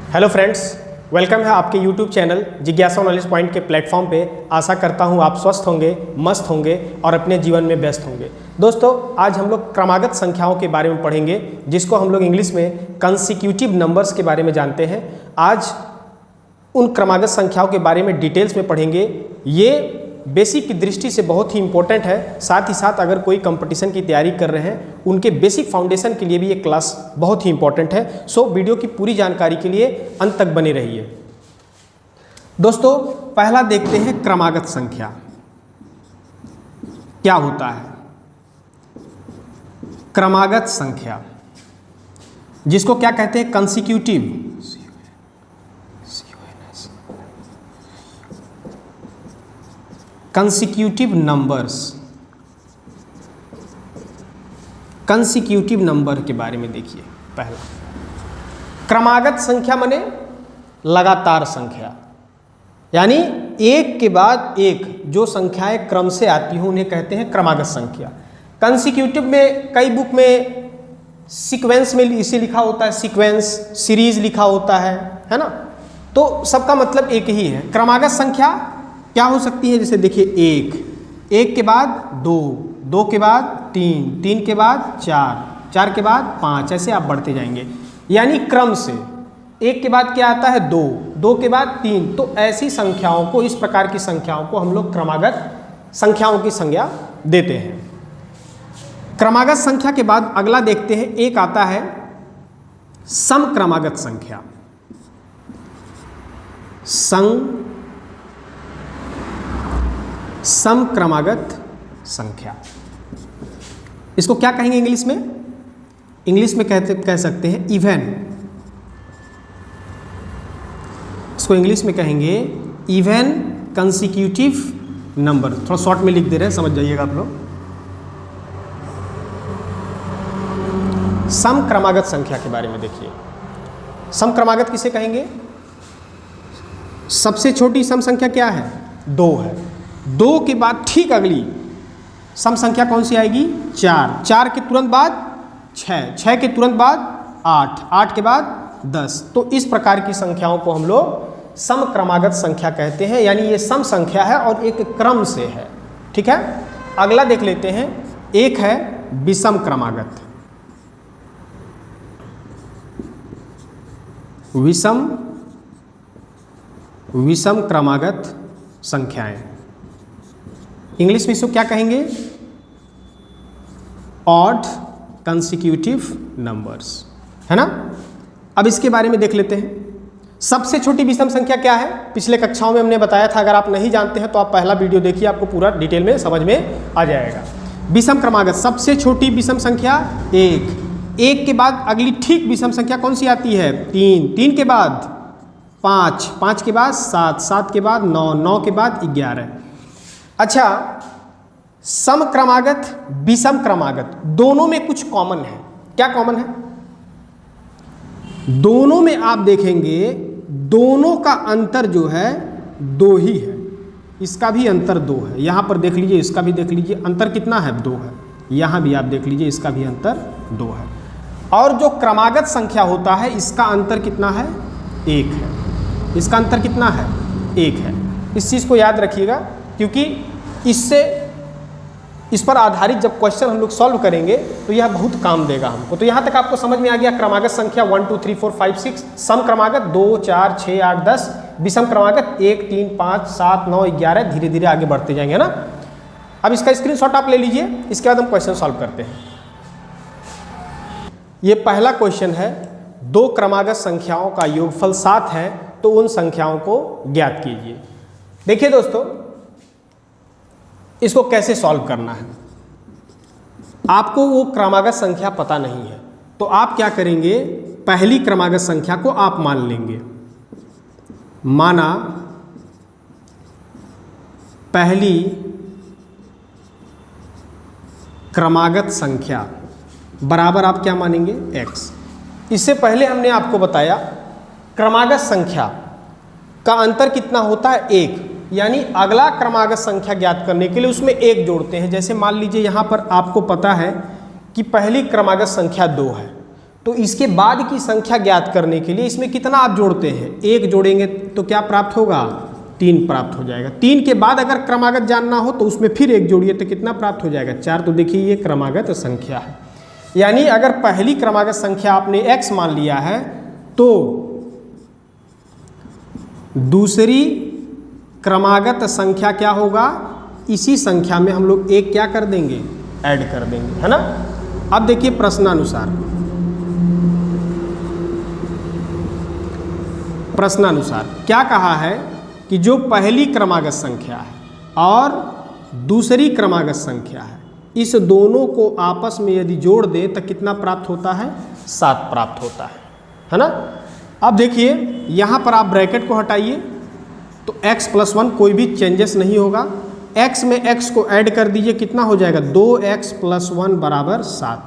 Hello friends, welcome है आपके YouTube channel जिज्ञासा नॉलेज पॉइंट के प्लेटफॉर्म पे। आशा करता हूँ आप स्वस्थ होंगे, मस्त होंगे और अपने जीवन में व्यस्त होंगे। दोस्तों, आज हम लोग क्रमागत संख्याओं के बारे में पढ़ेंगे, जिसको हम लोग इंग्लिश में कंसिक्यूटिव नंबर्स के बारे में जानते हैं। आज उन क्रमागत संख्याओं के बारे में डिटेल्स में पढ़ेंगे। ये बेसिक की दृष्टि से बहुत ही इंपॉर्टेंट है। साथ ही साथ अगर कोई कंपटीशन की तैयारी कर रहे हैं, उनके बेसिक फाउंडेशन के लिए भी ये क्लास बहुत ही इंपॉर्टेंट है। सो वीडियो की पूरी जानकारी के लिए अंत तक बने रहिए। दोस्तों, पहला देखते हैं क्रमागत संख्या क्या होता है। क्रमागत संख्या जिसको क्या कहते हैं, consecutive consecutive numbers. Consecutive number के बारे में देखिए। पहला क्रमागत संख्या माने लगातार संख्या, यानी एक के बाद एक जो संख्याएं क्रम से आती हैं उन्हें कहते हैं क्रमागत संख्या। कंसिक्यूटिव में कई बुक में सीक्वेंस में इसे लिखा होता है, सीक्वेंस सीरीज लिखा होता है ना। तो सबका मतलब एक ही है। क्रमागत संख्या क्या हो सकती है, जैसे देखिए एक के बाद दो के बाद तीन के बाद चार के बाद पाँच, ऐसे आप बढ़ते जाएंगे। यानी क्रम से एक के बाद क्या आता है, दो के बाद तीन। तो ऐसी संख्याओं को, इस प्रकार की संख्याओं को हम लोग क्रमागत संख्याओं की संज्ञा देते हैं। क्रमागत संख्या के बाद अगला देखते हैं, एक आता है समक्रमागत संख्या। समक्रमागत संख्या, इसको क्या कहेंगे इंग्लिश में? इंग्लिश में कह सकते हैं इवन। इसको इंग्लिश में कहेंगे इवन कंसिक्यूटिव नंबर। थोड़ा शॉर्ट में लिख दे रहे हैं, समझ जाइएगा आप लोग। समक्रमागत संख्या के बारे में देखिए। समक्रमागत किसे कहेंगे? सबसे छोटी सम संख्या क्या है? 2 है। 2 के बाद ठीक अगली सम संख्या कौन सी आएगी? 4 के तुरंत बाद 6 के तुरंत बाद 8 के बाद 10। तो इस प्रकार की संख्याओं को हम लोग समक्रमागत संख्या कहते हैं। यानी ये सम संख्या है और एक क्रम से है। ठीक है, अगला देख लेते हैं। एक है विषम क्रमागत। विषम क्रमागत संख्याएं, इंग्लिश में इसको क्या कहेंगे? ऑड कंसिक्यूटिव नंबर्स, है ना। अब इसके बारे में देख लेते हैं। सबसे छोटी विषम संख्या क्या है? पिछले कक्षाओं में हमने बताया था। अगर आप नहीं जानते हैं तो आप पहला वीडियो देखिए, आपको पूरा डिटेल में समझ में आ जाएगा। विषम क्रमागत सबसे छोटी विषम संख्या एक के बाद अगली ठीक विषम संख्या कौन सी आती है? 3 के बाद 5 के बाद 7 के बाद 9 के बाद 11। अच्छा, समक्रमागत विषम क्रमागत दोनों में कुछ कॉमन है। क्या कॉमन है? दोनों में आप देखेंगे दोनों का अंतर जो है 2 ही है। इसका भी अंतर 2 है। यहां पर देख लीजिए, इसका भी देख लीजिए, अंतर कितना है? 2 है। यहां भी आप देख लीजिए, इसका भी अंतर 2 है। और जो क्रमागत संख्या होता है, इसका अंतर कितना है? 1 है। इसका अंतर कितना है? 1 है। इस चीज़ को याद रखिएगा, क्योंकि इस पर आधारित जब क्वेश्चन हम लोग सॉल्व करेंगे तो यह बहुत काम देगा हमको। तो यहाँ तक आपको समझ में आ गया। क्रमागत संख्या 1 2 3 4 5 6, सम क्रमागत 2 4 6 8 10, विषम क्रमागत 1 3 5 7 9 11। धीरे धीरे आगे बढ़ते जाएंगे ना। अब इसका स्क्रीनशॉट आप ले लीजिए, इसके बाद हम क्वेश्चन सॉल्व करते हैं। ये पहला क्वेश्चन है, 2 क्रमागत संख्याओं का योगफल 7 है, तो उन संख्याओं को ज्ञात कीजिए। देखिए दोस्तों, इसको कैसे सॉल्व करना है। आपको वो क्रमागत संख्या पता नहीं है, तो आप क्या करेंगे? पहली क्रमागत संख्या को आप मान लेंगे। माना पहली क्रमागत संख्या बराबर आप क्या मानेंगे? x। इससे पहले हमने आपको बताया क्रमागत संख्या का अंतर कितना होता है? 1। यानी अगला क्रमागत संख्या ज्ञात करने के लिए उसमें 1 जोड़ते हैं। जैसे मान लीजिए यहाँ पर आपको पता है कि पहली क्रमागत संख्या 2 है, तो इसके बाद की संख्या ज्ञात करने के लिए इसमें कितना आप जोड़ते हैं, 1 जोड़ेंगे तो क्या प्राप्त होगा, 3 प्राप्त हो जाएगा। 3 के बाद अगर क्रमागत जानना हो तो उसमें फिर 1 जोड़िए तो कितना प्राप्त हो जाएगा, 4। तो देखिए ये क्रमागत संख्या है। यानी अगर पहली क्रमागत संख्या आपने x मान लिया है तो दूसरी क्रमागत संख्या क्या होगा, इसी संख्या में हम लोग 1 क्या कर देंगे, ऐड कर देंगे, है ना। अब देखिए प्रश्नानुसार क्या कहा है कि जो पहली क्रमागत संख्या है और दूसरी क्रमागत संख्या है, इस दोनों को आपस में यदि जोड़ दें तो कितना प्राप्त होता है, 7 प्राप्त होता है ना। अब देखिए यहाँ पर आप ब्रैकेट को हटाइए तो x + 1 कोई भी चेंजेस नहीं होगा, x में x को ऐड कर दीजिए, कितना हो जाएगा, 2x + 1 = 7।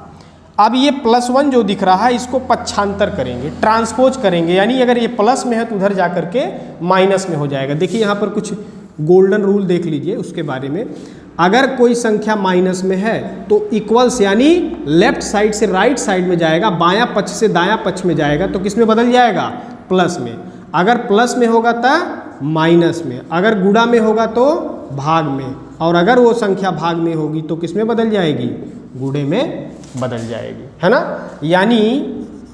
अब ये +1 जो दिख रहा है इसको पक्षांतर करेंगे, ट्रांसपोज करेंगे, यानी अगर ये प्लस में है तो उधर जा करके माइनस में हो जाएगा। देखिए यहाँ पर कुछ गोल्डन रूल देख लीजिए उसके बारे में। अगर कोई संख्या माइनस में है तो इक्वल्स यानी लेफ्ट साइड से राइट साइड में जाएगा, बायां पक्ष से दायां पक्ष में जाएगा तो किस में बदल जाएगा, प्लस में। अगर प्लस में होगा तो माइनस में, अगर गुणा में होगा तो भाग में, और अगर वो संख्या भाग में होगी तो किस में बदल जाएगी, गुणे में बदल जाएगी, है ना। यानी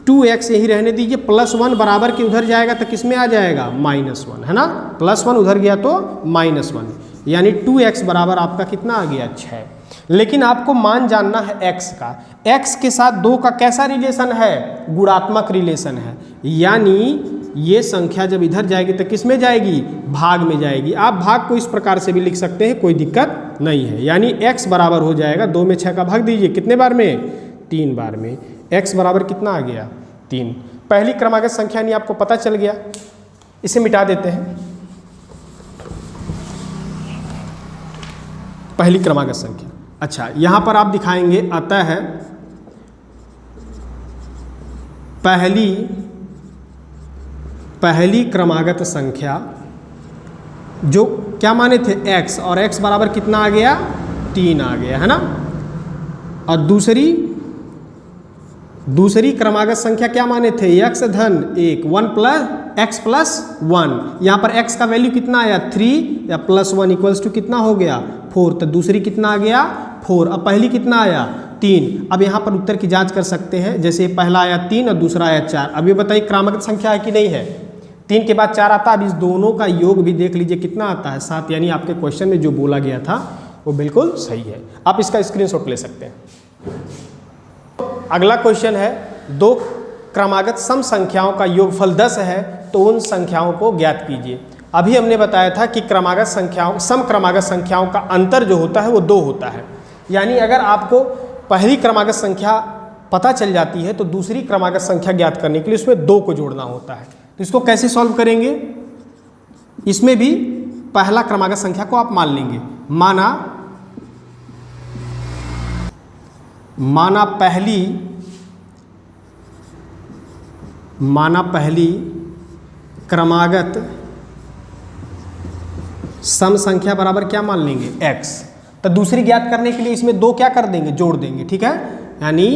2x यही रहने दीजिए, +1 बराबर के उधर जाएगा तो किस में आ जाएगा, -1, है ना। +1 उधर गया तो -1, यानी 2x बराबर आपका कितना आ गया, 6। लेकिन आपको मान जानना है x का, x के साथ 2 का कैसा रिलेशन है, गुणात्मक रिलेशन है। यानी ये संख्या जब इधर जाएगी तो किस में जाएगी, भाग में जाएगी। आप भाग को इस प्रकार से भी लिख सकते हैं, कोई दिक्कत नहीं है। यानी x बराबर हो जाएगा, 2 में 6 का भाग दीजिए, कितने बार में, 3 बार में। x बराबर कितना आ गया, 3। पहली क्रमागत संख्या नहीं आपको पता चल गया, इसे मिटा देते हैं। पहली क्रमागत संख्या, अच्छा यहाँ पर आप दिखाएंगे, अतः पहली क्रमागत संख्या जो क्या माने थे, x, और x बराबर कितना आ गया, 3 आ गया, है ना। और दूसरी क्रमागत संख्या क्या माने थे, x धन 1, 1 + x + 1। यहाँ पर x का वैल्यू कितना आया, 3 या +1 = कितना हो गया, 4। तो दूसरी कितना आ गया, 4। अब पहली कितना आया, 3। अब यहाँ पर उत्तर की जांच कर सकते हैं, जैसे पहला आया 3 और दूसरा आया 4। अब ये बताइए क्रमागत संख्या है कि नहीं है, 3 के बाद 4 आता है। अब इस दोनों का योग भी देख लीजिए कितना आता है, 7। यानी आपके क्वेश्चन में जो बोला गया था वो बिल्कुल सही है, आप इसका स्क्रीनशॉट ले सकते हैं। अगला क्वेश्चन है, 2 क्रमागत सम संख्याओं का योगफल 10 है तो उन संख्याओं को ज्ञात कीजिए। अभी हमने बताया था कि क्रमागत संख्याओं, सम क्रमागत संख्याओं का अंतर जो होता है वो 2 होता है। यानी अगर आपको पहली क्रमागत संख्या पता चल जाती है तो दूसरी क्रमागत संख्या ज्ञात करने के लिए उसमें 2 को जोड़ना होता है। तो इसको कैसे सॉल्व करेंगे, इसमें भी पहला क्रमागत संख्या को आप मान लेंगे, माना पहली क्रमागत सम संख्या बराबर क्या मान लेंगे, x। तो दूसरी ज्ञात करने के लिए इसमें 2 क्या कर देंगे, जोड़ देंगे, ठीक है। यानी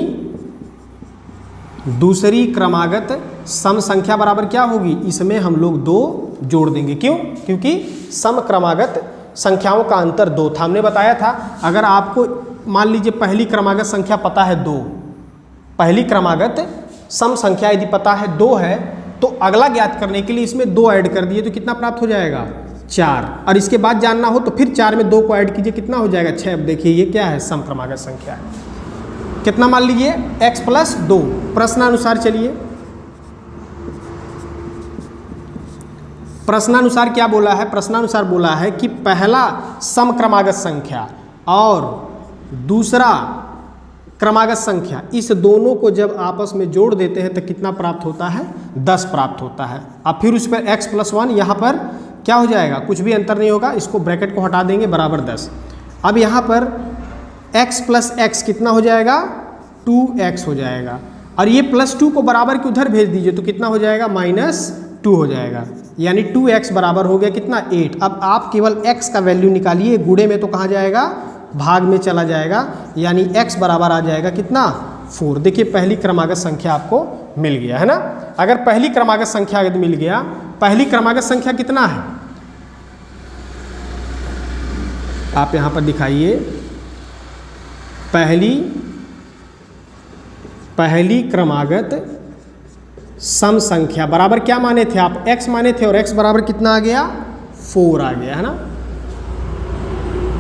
दूसरी क्रमागत सम संख्या बराबर क्या होगी, इसमें हम लोग 2 जोड़ देंगे। क्यों, क्योंकि सम क्रमागत संख्याओं का अंतर 2 था। हमने बताया था अगर आपको मान लीजिए पहली क्रमागत संख्या पता है 2, पहली क्रमागत सम संख्या यदि पता है 2 है तो अगला ज्ञात करने के लिए इसमें 2 ऐड कर दिए तो कितना प्राप्त हो जाएगा, 4। और इसके बाद जानना हो तो फिर 4 में 2 को ऐड कीजिए, कितना हो जाएगा, 6। अब देखिए ये क्या है, सम क्रमागत संख्या है। कितना मान लीजिए, x + 2। प्रश्नानुसार चलिए, प्रश्नानुसार क्या बोला है, प्रश्नानुसार बोला है कि पहला सम क्रमागत संख्या और दूसरा क्रमागत संख्या, इस दोनों को जब आपस में जोड़ देते हैं तो कितना प्राप्त होता है, 10 प्राप्त होता है। अब फिर उस पर x + 1, यहाँ पर क्या हो जाएगा, कुछ भी अंतर नहीं होगा, इसको ब्रैकेट को हटा देंगे, बराबर 10। अब यहाँ पर x + x कितना हो जाएगा, 2x हो जाएगा। और ये +2 को बराबर के उधर भेज दीजिए तो कितना हो जाएगा, -2 हो जाएगा। यानी 2x बराबर हो गया कितना, 8। अब आप केवल x का वैल्यू निकालिए, गुणे में तो कहाँ जाएगा, भाग में चला जाएगा। यानी x बराबर आ जाएगा कितना, 4। देखिए पहली क्रमागत संख्या आपको मिल गया है ना। अगर पहली क्रमागत संख्या यदि मिल गया, पहली क्रमागत संख्या कितना है आप यहां पर दिखाइए। पहली क्रमागत सम संख्या बराबर क्या माने थे आप, x माने थे, और x बराबर कितना आ गया, 4 आ गया है ना।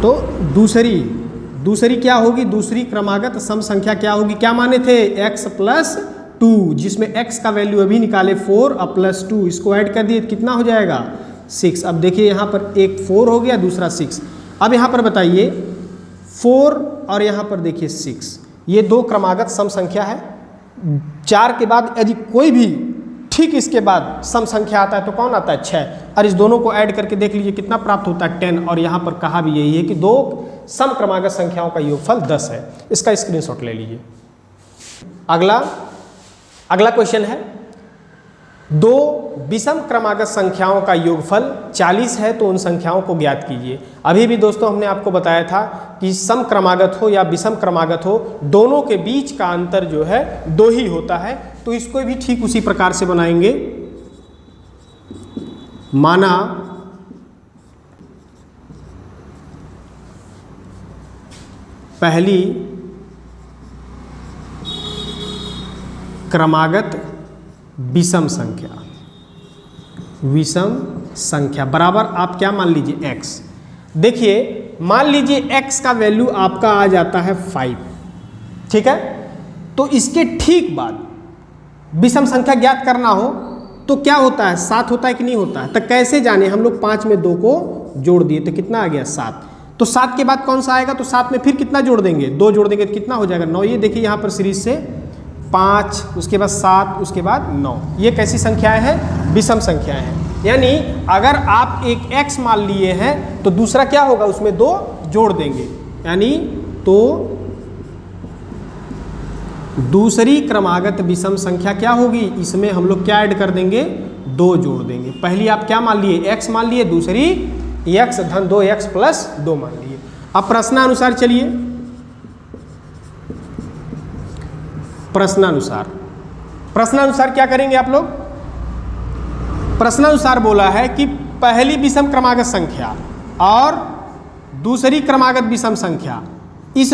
तो दूसरी क्या होगी, दूसरी क्रमागत सम संख्या क्या होगी, क्या माने थे, x + 2, जिसमें x का वैल्यू अभी निकाले 4 और +2, इसको ऐड कर दिए कितना हो जाएगा 6। अब देखिए यहाँ पर एक 4 हो गया, दूसरा 6। अब यहाँ पर बताइए 4 और यहाँ पर देखिए 6, ये दो क्रमागत सम संख्या है। 4 के बाद यदि कोई भी ठीक इसके बाद सम संख्या आता है तो कौन आता है, 6, और इस दोनों को ऐड करके देख लीजिए कितना प्राप्त होता है, 10। और यहाँ पर कहा भी यही है कि दो सम क्रमागत संख्याओं का योगफल 10 है। इसका स्क्रीनशॉट ले लीजिए। अगला क्वेश्चन है, दो विषम क्रमागत संख्याओं का योगफल 40 है तो उन संख्याओं को ज्ञात कीजिए। अभी भी दोस्तों हमने आपको बताया था कि सम क्रमागत हो या विषम क्रमागत हो, दोनों के बीच का अंतर जो है 2 ही होता है। तो इसको भी ठीक उसी प्रकार से बनाएंगे। माना पहली क्रमागत विषम संख्या बराबर आप क्या मान लीजिए x। देखिए मान लीजिए x का वैल्यू आपका आ जाता है 5, ठीक है। तो इसके ठीक बाद विषम संख्या ज्ञात करना हो तो क्या होता है, 7 होता है कि नहीं होता है। तो कैसे जाने, हम लोग 5 में 2 को जोड़ दिए तो कितना आ गया 7। तो 7 के बाद कौन सा आएगा, तो 7 में फिर कितना जोड़ देंगे, 2 जोड़ देंगे तो कितना हो जाएगा 9। ये देखिए यहाँ पर सीरीज से 5, उसके बाद 7, उसके बाद 9। ये कैसी संख्याएं हैं, विषम संख्याएं हैं। यानी अगर आप एक x मान लिए हैं तो दूसरा क्या होगा, उसमें 2 जोड़ देंगे। यानी तो दूसरी क्रमागत विषम संख्या क्या होगी, इसमें हम लोग क्या ऐड कर देंगे, 2 जोड़ देंगे। पहली आप क्या मान लिए, x मान लिए, दूसरी x धन 2x + 2 मान लिए। अब प्रश्नानुसार चलिए, प्रश्नानुसार क्या करेंगे आप लोग। प्रश्नानुसार बोला है कि पहली विषम क्रमागत संख्या और दूसरी क्रमागत विषम संख्या, इस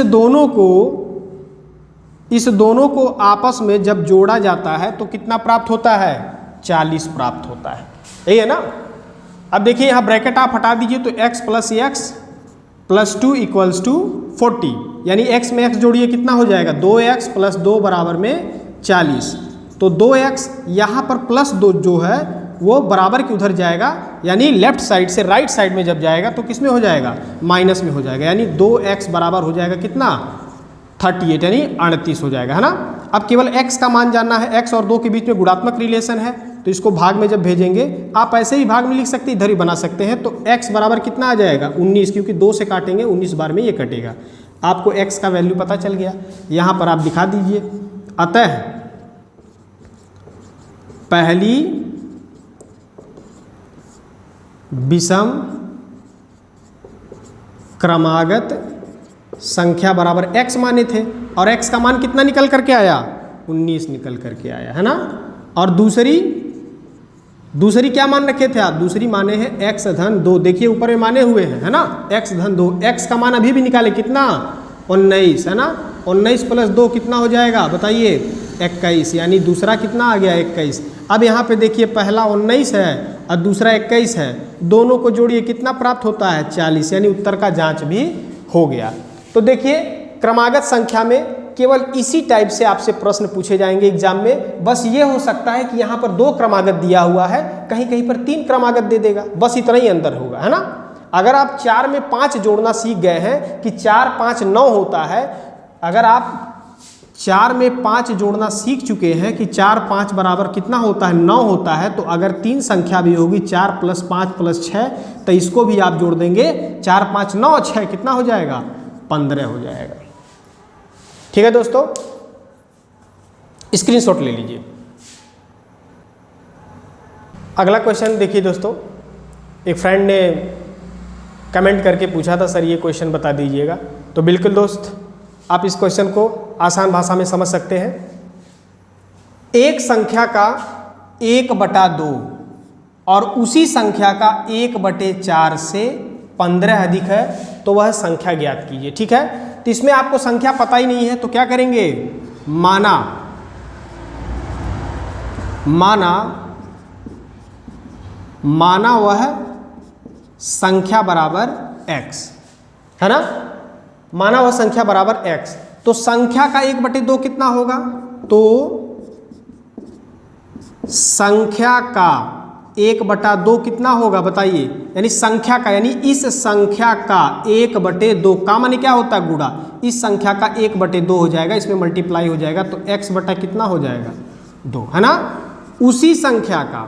दोनों को आपस में जब जोड़ा जाता है तो कितना प्राप्त होता है, 40 प्राप्त होता है। यही है ना। अब देखिए यहाँ ब्रैकेट आप हटा दीजिए तो x + x + 2 = 40, यानी x में x जोड़िए कितना हो जाएगा, 2x + 2 बराबर में 40। तो 2x यहाँ पर +2 जो है वो बराबर के उधर जाएगा, यानी लेफ्ट साइड से राइट साइड में जब जाएगा तो किस में हो जाएगा, माइनस में हो जाएगा। यानी 2x बराबर हो जाएगा कितना, 38, यानी 38 हो जाएगा, है ना। अब केवल x का मान जानना है। x और 2 के बीच में गुणात्मक रिलेशन है तो इसको भाग में जब भेजेंगे, आप ऐसे ही भाग में लिख सकते हैं, इधर ही बना सकते हैं। तो x बराबर कितना आ जाएगा, 19, क्योंकि 2 से काटेंगे 19 बार में ये कटेगा। आपको x का वैल्यू पता चल गया, यहाँ पर आप दिखा दीजिए। अतः पहली विषम क्रमागत संख्या बराबर x माने थे और x का मान कितना निकल करके आया, 19 निकल करके आया, है ना। और दूसरी क्या मान रखे थे आप, दूसरी माने हैं x धन 2। देखिए ऊपर में माने हुए हैं, है ना, x धन 2। x का मान अभी भी निकाले कितना, 19, है ना। 19 + 2 कितना हो जाएगा बताइए, 21, यानी दूसरा कितना आ गया, 21। अब यहाँ पे देखिए पहला 19 है और दूसरा 21 है, दोनों को जोड़िए कितना प्राप्त होता है, 40, यानी उत्तर का जांच भी हो गया। तो देखिए क्रमागत संख्या में केवल इसी टाइप से आपसे प्रश्न पूछे जाएंगे एग्जाम में। बस ये हो सकता है कि यहाँ पर 2 क्रमागत दिया हुआ है, कहीं कहीं पर 3 क्रमागत दे देगा, बस इतना ही अंतर होगा, है ना। अगर आप 4 में 5 जोड़ना सीख गए हैं कि 4 5 9 होता है, अगर आप 4 में 5 जोड़ना सीख चुके हैं कि 4 5 बराबर कितना होता है, 9 होता है, तो अगर 3 संख्या भी होगी 4 + 5 + 6, तो इसको भी आप जोड़ देंगे, 4 5 9 6 कितना हो जाएगा, 15 हो जाएगा। ठीक है दोस्तों, स्क्रीनशॉट ले लीजिए। अगला क्वेश्चन देखिए दोस्तों, एक फ्रेंड ने कमेंट करके पूछा था, सर ये क्वेश्चन बता दीजिएगा। तो बिल्कुल दोस्त, आप इस क्वेश्चन को आसान भाषा में समझ सकते हैं। एक संख्या का 1/2 और उसी संख्या का 1/4 से 15 अधिक है तो वह संख्या ज्ञात कीजिए। ठीक है, तो इसमें आपको संख्या पता ही नहीं है तो क्या करेंगे, माना वह संख्या बराबर x, है ना, माना वह संख्या बराबर x। तो संख्या का 1/2 कितना होगा, तो संख्या का 1/2 कितना होगा बताइए, यानी संख्या का, यानी इस संख्या का 1/2 का माने क्या होता है, गुणा, इस संख्या का 1/2 हो जाएगा, इसमें मल्टीप्लाई हो जाएगा तो x बटा कितना हो जाएगा 2, है ना। उसी संख्या का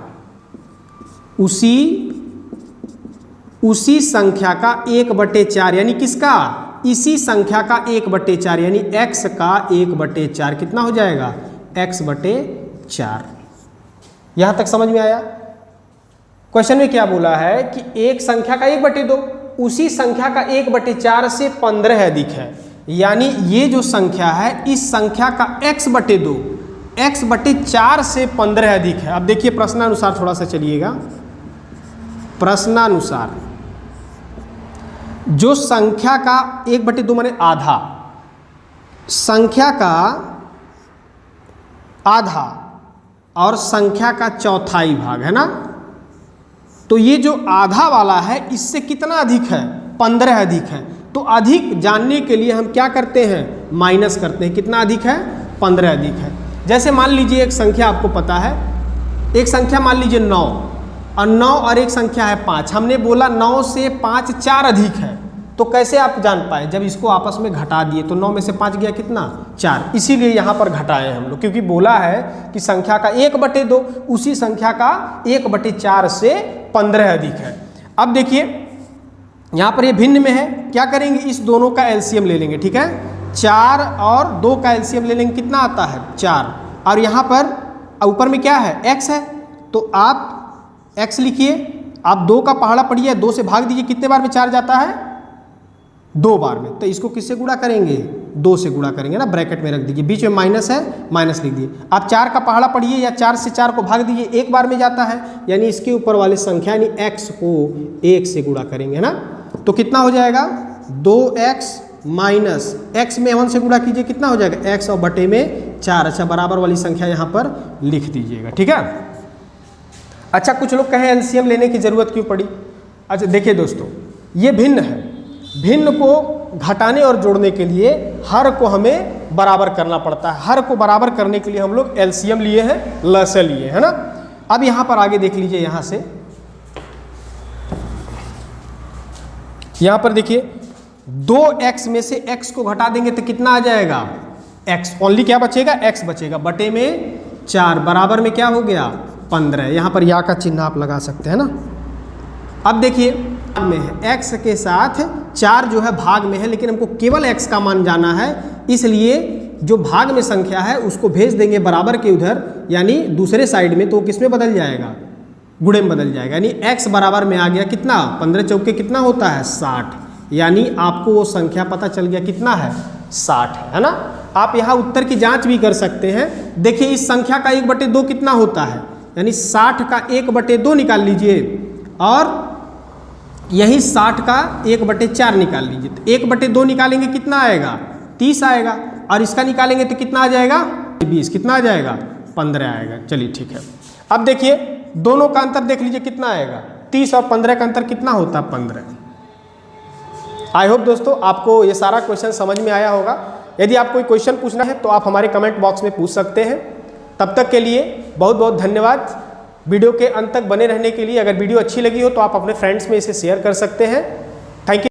उसी संख्या का 1/4 यानी किसका, इसी संख्या का 1/4 यानी x का 1/4 कितना हो जाएगा, x/4। यहां तक समझ में आया। क्वेश्चन में क्या बोला है कि एक संख्या का 1/2 उसी संख्या का 1/4 से 15 अधिक है, यानी ये जो संख्या है इस संख्या का x/2 x/4 से 15 अधिक है। अब देखिए प्रश्नानुसार थोड़ा सा चलिएगा। प्रश्नानुसार जो संख्या का 1/2 माने आधा, संख्या का आधा और संख्या का चौथाई भाग, है ना, तो ये जो आधा वाला है इससे कितना अधिक है, 15 अधिक है। तो अधिक जानने के लिए हम क्या करते हैं, माइनस करते हैं। कितना अधिक है, 15 अधिक है। जैसे मान लीजिए एक संख्या आपको पता है, एक संख्या मान लीजिए 9 और 9 और एक संख्या है 5। हमने बोला 9 से 5 4 अधिक है, तो कैसे आप जान पाए, जब इसको आपस में घटा दिए तो 9 में से 5 गया कितना, 4। इसीलिए यहाँ पर घटाए हम लोग, क्योंकि बोला है कि संख्या का 1/2 उसी संख्या का 1/4 से 15 अधिक है। अब देखिए यहाँ पर ये भिन्न में है, क्या करेंगे, इस दोनों का एलसीएम ले लेंगे। ठीक है, 4 और 2 का एलसीएम ले लेंगे, कितना आता है 4, और यहाँ पर ऊपर में क्या है x है, तो आप x लिखिए, आप 2 का पहाड़ा पढ़िए, 2 से भाग दीजिए, कितने बार में 4 जाता है, 2 बार में। तो इसको किससे गुणा करेंगे, 2 से गुणा करेंगे ना, ब्रैकेट में रख दीजिए, बीच में माइनस है, माइनस लिख दिए। आप 4 का पहाड़ा पढ़िए या 4 से 4 को भाग दीजिए, 1 बार में जाता है, यानी इसके ऊपर वाले संख्या यानी x को 1 से गुणा करेंगे, है ना। तो कितना हो जाएगा, 2x माइनस x में 1 से गुणा कीजिए, कितना हो जाएगा x और बटे में 4। अच्छा, बराबर वाली संख्या यहाँ पर लिख दीजिएगा। ठीक है। अच्छा, कुछ लोग कहें एलसीएम लेने की जरूरत क्यों पड़ी। अच्छा देखिए दोस्तों, ये भिन्न है, भिन्न को घटाने और जोड़ने के लिए हर को हमें बराबर करना पड़ता है। हर को बराबर करने के लिए हम लोग एलसीएम लिए हैं, लसा लिए, है ना। अब यहाँ पर आगे देख लीजिए, यहाँ से यहाँ पर देखिए 2x में से x को घटा देंगे तो कितना आ जाएगा, x ओनली क्या बचेगा, x बचेगा, बटे में 4 बराबर में क्या हो गया 15। यहाँ पर या का चिन्ह आप लगा सकते हैं ना। अब देखिए में है x के साथ 4 जो है भाग में है, लेकिन हमको केवल x का मान जाना है, इसलिए जो भाग में संख्या है उसको भेज देंगे बराबर के उधर, यानी दूसरे साइड में, तो किस में बदल जाएगा, गुणे में बदल जाएगा। यानी x बराबर में आ गया कितना, 15 चौके कितना होता है 60, यानी आपको वो संख्या पता चल गया कितना है 60 है ना। आप यहाँ उत्तर की जांच भी कर सकते हैं। देखिए इस संख्या का 1/2 कितना होता है, यानी 60 का 1/2 निकाल लीजिए और यही 60 का 1/4 निकाल लीजिए। तो 1/2 निकालेंगे कितना आएगा, 30 आएगा, और इसका निकालेंगे तो कितना आ जाएगा 20, कितना आ जाएगा 15 आएगा। चलिए ठीक है। अब देखिए दोनों का अंतर देख लीजिए कितना आएगा, 30 और 15 का अंतर कितना होता है 15। आई होप दोस्तों आपको ये सारा क्वेश्चन समझ में आया होगा। यदि आप कोई क्वेश्चन पूछना है तो आप हमारे कमेंट बॉक्स में पूछ सकते हैं। तब तक के लिए बहुत बहुत धन्यवाद। वीडियो के अंत तक बने रहने के लिए। अगर वीडियो अच्छी लगी हो तो आप अपने फ्रेंड्स में इसे शेयर कर सकते हैं। Thank you.